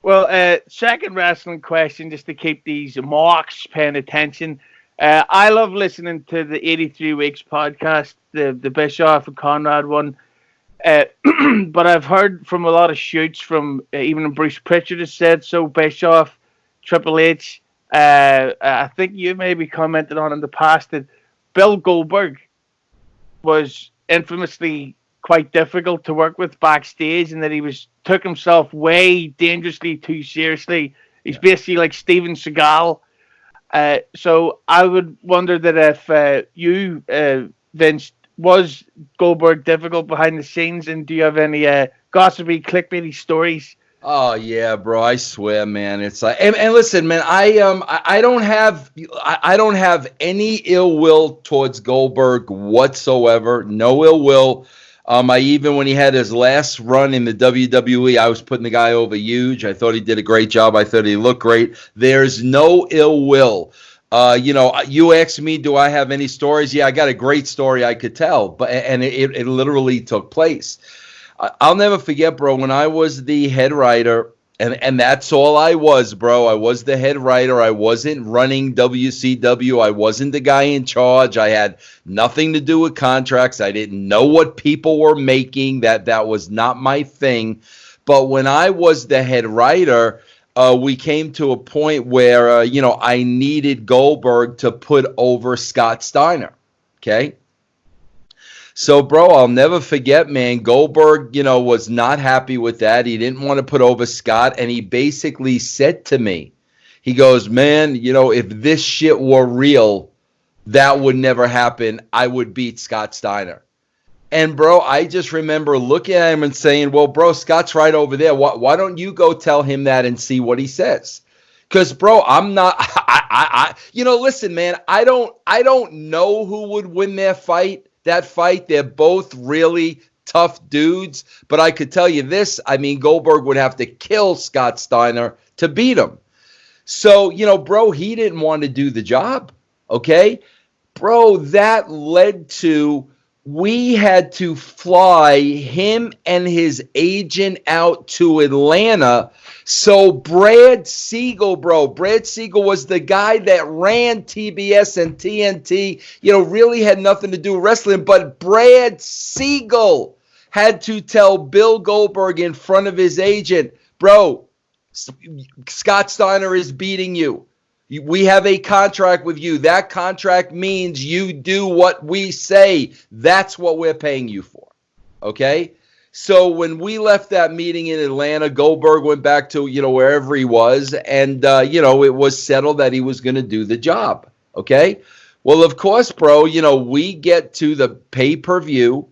Well, second wrestling question, just to keep these marks paying attention. I love listening to the 83 Weeks podcast, the Bischoff and Conrad one. Uh, but I've heard from a lot of shoots from even Bruce Pritchard has said so. Bischoff, Triple H. I think you maybe commented on in the past that Bill Goldberg was infamously quite difficult to work with backstage, and that he was took himself way dangerously too seriously. He's basically like Steven Seagal. So I would wonder that if Vince, was Goldberg difficult behind the scenes, and do you have any gossipy, clickbaity stories? Oh yeah, bro. I swear, man. It's like, and listen, man. I don't have any ill will towards Goldberg whatsoever. No ill will. I even when he had his last run in the WWE, I was putting the guy over huge. I thought he did a great job. I thought he looked great. There's no ill will. You asked me, do I have any stories? Yeah, I got a great story I could tell, but and it literally took place. I'll never forget, bro, when I was the head writer, and that's all I was, bro. I was the head writer. I wasn't running WCW. I wasn't the guy in charge. I had nothing to do with contracts. I didn't know what people were making. That was not my thing. But when I was the head writer, we came to a point where, I needed Goldberg to put over Scott Steiner, okay? So, bro, I'll never forget, man, Goldberg, was not happy with that. He didn't want to put over Scott, and he basically said to me, he goes, man, if this shit were real, that would never happen. I would beat Scott Steiner. And, bro, I just remember looking at him and saying, well, bro, Scott's right over there. Why don't you go tell him that and see what he says? Because, bro, I'm not, listen, man, I don't know who would win that fight. They're both really tough dudes. But I could tell you this, Goldberg would have to kill Scott Steiner to beat him. So, bro, he didn't want to do the job, okay? Bro, that led to we had to fly him and his agent out to Atlanta. So Brad Siegel was the guy that ran TBS and TNT, really had nothing to do with wrestling, but Brad Siegel had to tell Bill Goldberg in front of his agent, bro, Scott Steiner is beating you. We have a contract with you. That contract means you do what we say. That's what we're paying you for. Okay? So when we left that meeting in Atlanta, Goldberg went back to, wherever he was. And, it was settled that he was going to do the job. Okay? Well, of course, bro, we get to the pay-per-view.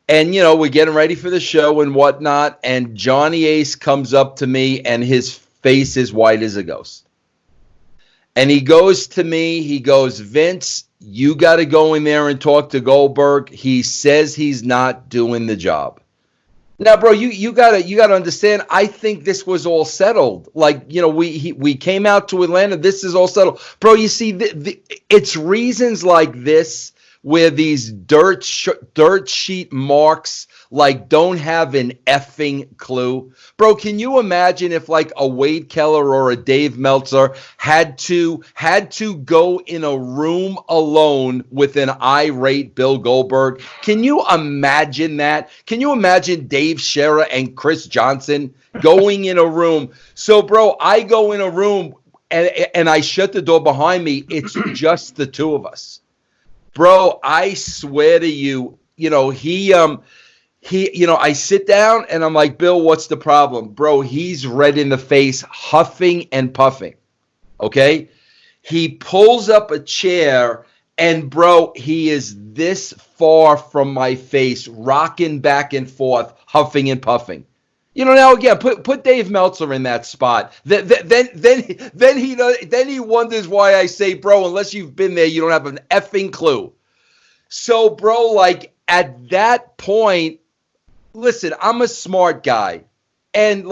And, we're getting ready for the show and whatnot. And Johnny Ace comes up to me and his face is white as a ghost. And he goes to me, he goes, Vince, you got to go in there and talk to Goldberg. He says he's not doing the job. Now, bro, you gotta understand, I think this was all settled. Like, we came out to Atlanta, this is all settled. Bro, you see, it's reasons like this where these dirt sheet marks don't have an effing clue. Bro, can you imagine if a Wade Keller or a Dave Meltzer had to go in a room alone with an irate Bill Goldberg? Can you imagine that? Can you imagine Dave Scherer and Chris Johnson going in a room? So, bro, I go in a room and I shut the door behind me. It's just the two of us. Bro, I swear to you, I sit down and I'm like, Bill, what's the problem? Bro, he's red in the face, huffing and puffing. Okay? He pulls up a chair and, bro, he is this far from my face, rocking back and forth, huffing and puffing. Now again, put Dave Meltzer in that spot. Then he wonders why I say, bro, unless you've been there, you don't have an effing clue. So, bro, at that point, listen, I'm a smart guy, and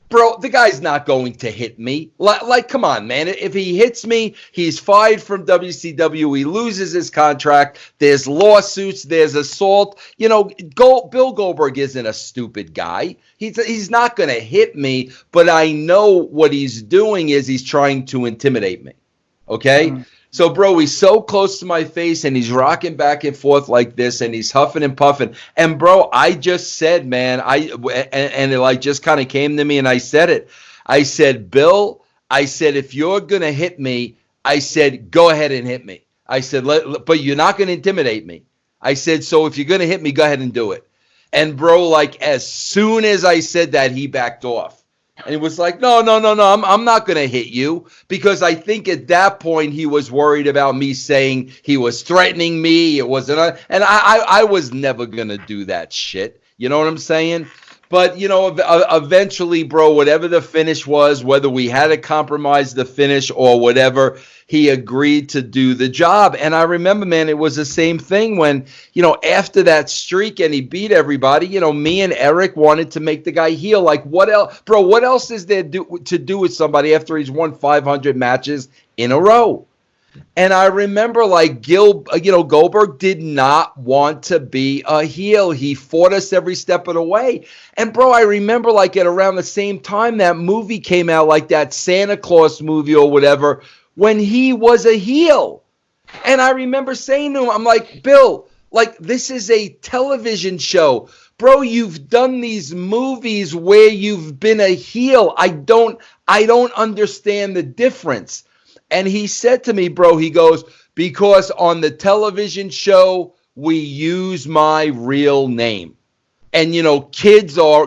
Bro, the guy's not going to hit me. Like, come on, man. If he hits me, he's fired from WCW. He loses his contract. There's lawsuits. There's assault. You know, Bill Goldberg isn't a stupid guy. He's not going to hit me, but I know what he's doing is he's trying to intimidate me. Okay? Mm-hmm. So, bro, he's so close to my face, and he's rocking back and forth like this, and he's huffing and puffing. And, bro, I just said, man, and it like just kind of came to me, and I said it. I said, Bill, I said, if you're going to hit me, I said, go ahead and hit me. I said, but you're not going to intimidate me. I said, so if you're going to hit me, go ahead and do it. And, bro, like as soon as I said that, he backed off. And he was like, no, I'm not going to hit you, because I think at that point he was worried about me saying he was threatening me. It wasn't, and I was never going to do that shit. You know what I'm saying? But, you know, eventually, bro, whatever the finish was, whether we had to compromise the finish or whatever, he agreed to do the job. And I remember, man, it was the same thing when, you know, after that streak and he beat everybody, you know, me and Eric wanted to make the guy heel. Like, what else? Bro, what else is there to do with somebody after he's won 500 matches in a row? And I remember, like, Goldberg did not want to be a heel. He fought us every step of the way. And, bro, I remember, like, at around the same time that movie came out, like that Santa Claus movie or whatever, when he was a heel. And I remember saying to him, I'm like, Bill, like, this is a television show. Bro, you've done these movies where you've been a heel. I don't understand the difference. And he said to me, bro, he goes, because on the television show, we use my real name. And, you know, kids are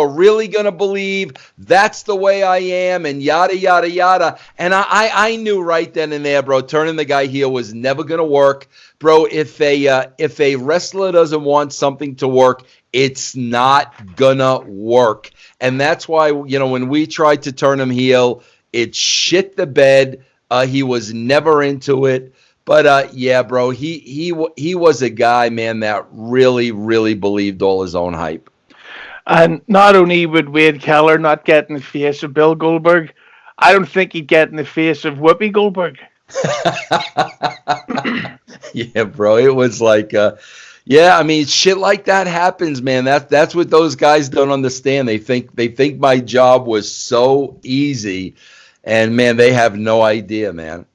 really going to believe that's the way I am and yada, yada, yada. And I knew right then and there, bro, turning the guy heel was never going to work. Bro, if a wrestler doesn't want something to work, it's not going to work. And that's why, you know, when we tried to turn him heel, it shit the bed. He was never into it. But, yeah, bro, he was a guy, man, that really, really believed all his own hype. And not only would Wade Keller not get in the face of Bill Goldberg, I don't think he'd get in the face of Whoopi Goldberg. Yeah, bro, it was like, yeah, I mean, shit like that happens, man. That's what those guys don't understand. They think my job was so easy. And, man, they have no idea, man.